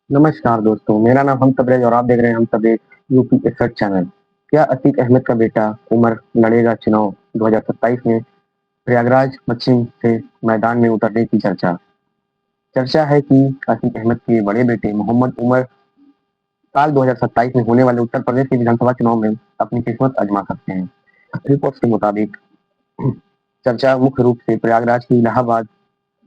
नमस्कार दोस्तों, मेरा नाम हम तबरेज़ और आप देख रहे हैं हम तबरेज़ यूपी 61 चैनल। क्या अतीक अहमद का बेटा उमर लड़ेगा चुनाव 2027 में? प्रयागराज पश्चिम से मैदान में उतरने की चर्चा। चर्चा है कि अतीक अहमद के बड़े बेटे मोहम्मद उमर साल 2027 में होने वाले उत्तर प्रदेश के विधानसभा चुनाव में अपनी किस्मत आजमा सकते हैं। रिपोर्ट्स के मुताबिक चर्चा मुख्य रूप से प्रयागराज की इलाहाबाद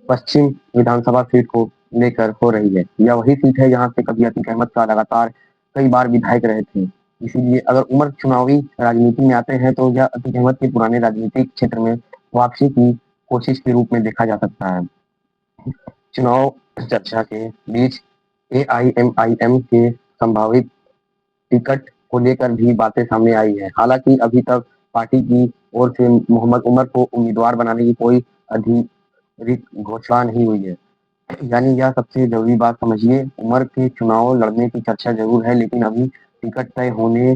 पश्चिम विधानसभा सीट को लेकर हो रही है। यह वही सीट है जहां से कभी अतीक अहमद का लगातार कई बार विधायक रहे थे। इसीलिए अगर उमर चुनावी राजनीति में आते हैं तो यह अतीक अहमद के पुराने राजनीतिक क्षेत्र में वापसी की कोशिश के रूप में देखा जा सकता है। चुनाव चर्चा के बीच एआईएमआईएम के संभावित टिकट को लेकर भी बातें सामने आई है। हालांकि अभी तक पार्टी की ओर से मोहम्मद उमर को उम्मीदवार बनाने की कोई अधिकृत घोषणा नहीं हुई है। यानी यह सबसे जरूरी बात समझिए, उमर के चुनाव लड़ने की चर्चा जरूर है, लेकिन अभी टिकट तय होने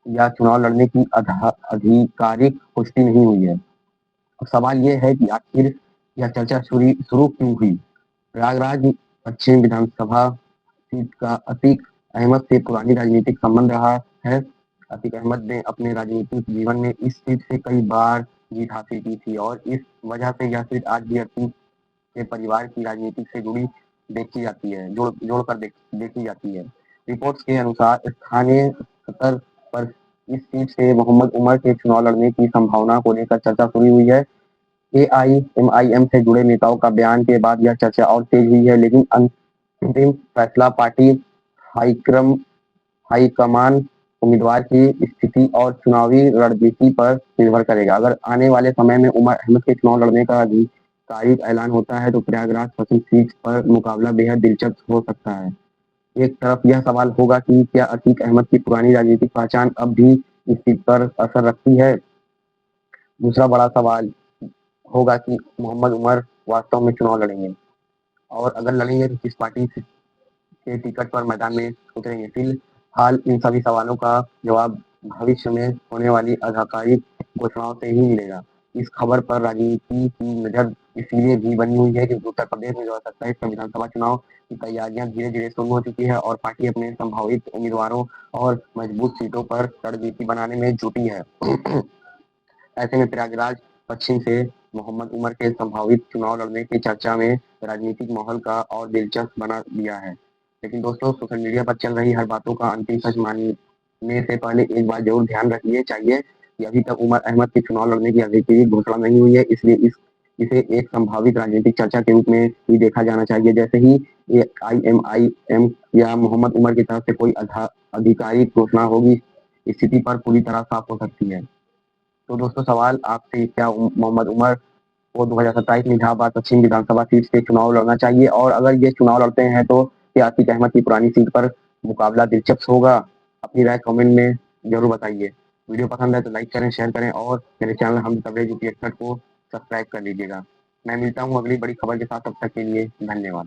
या चुनाव लड़ने की आधिकारिक पुष्टि नहीं हुई है। अब सवाल ये है कि आखिर यह चर्चा शुरू क्यों हुई? प्रयागराज पश्चिम विधानसभा सीट का अतीक अहमद से पुरानी राजनीतिक संबंध रहा है। अतीक अहमद ने अपने राजनीतिक जीवन में इस सीट से कई बार जीत हासिल की थी और इस वजह से यह सीट आज भी अतीक के परिवार की राजनीति से जुड़ी देखी जाती है जोड़कर देखी जाती है। रिपोर्ट्स के अनुसार स्थानीय स्तर पर इस सीट से मोहम्मद उमर के चुनाव लड़ने की संभावना को लेकर चर्चा शुरू हुई है। एआईएमआईएम से जुड़े नेताओं का बयान के बाद यह चर्चा और तेज हुई है, लेकिन अंतिम फैसला पार्टी हाईक्रम हाईकमान उम्मीदवार की स्थिति और चुनावी रणनीति पर निर्भर करेगा। अगर आने वाले समय में उमर अहमद के चुनाव लड़ने का आधिकारिक ऐलान होता है तो प्रयागराज पश्चिम सीट पर मुकाबला बेहद दिलचस्प हो सकता है। एक तरफ यह सवाल होगा कि क्या अतीक अहमद की पुरानी राजनीतिक पहचान अब भी इस सीट पर असर रखती है। दूसरा बड़ा सवाल होगा कि मोहम्मद उमर वास्तव में चुनाव लड़ेंगे और अगर लड़ेंगे तो किस पार्टी के टिकट पर मैदान में उतरेंगे। फिलहाल इन सभी सवालों का जवाब भविष्य में होने वाली आधिकारिक घोषणाओं से ही मिलेगा। इस खबर पर राजनीति की नजर इसलिए भी बनी हुई है क्योंकि उत्तर प्रदेश में 2027 का विधानसभा चुनाव की तैयारियां धीरे धीरे शुरू हो चुकी है और पार्टी अपने संभावित उम्मीदवारों और मजबूत सीटों पर रणनीति बनाने में जुटी है। ऐसे में प्रयागराज पश्चिम से मोहम्मद उमर के संभावित चुनाव लड़ने की चर्चा में राजनीतिक माहौल का और दिलचस्प बना दिया है। लेकिन दोस्तों, सोशल मीडिया पर चल रही हर बातों का अंतिम सच मानने से पहले एक बात जरूर ध्यान रखिए चाहिए कि अभी तक उमर अहमद के चुनाव लड़ने की अधिकृत घोषणा नहीं हुई है, इसलिए इसे एक संभावित राजनीतिक चर्चा के रूप में ही देखा जाना चाहिए। जैसे ही आईएमआईएम या मोहम्मद उमर की तरफ से कोई आधिकारिक घोषणा होगी, स्थिति पर पूरी तरह साफ हो सकती है। तो दोस्तों, सवाल आपसे, क्या मोहम्मद उमर को 2027 में इलाहाबाद पश्चिम विधानसभा सीट से चुनाव लड़ना चाहिए और अगर ये चुनाव लड़ते हैं तो क्या अतीक अहमद की पुरानी सीट पर मुकाबला दिलचस्प होगा? अपनी राय कमेंट में जरूर बताइए। वीडियो पसंद है तो लाइक करें, शेयर करें और मेरे चैनल हम तबरेज़ यूपी 61 को सब्सक्राइब कर लीजिएगा। मैं मिलता हूँ अगली बड़ी खबर के साथ, तब तक के लिए धन्यवाद।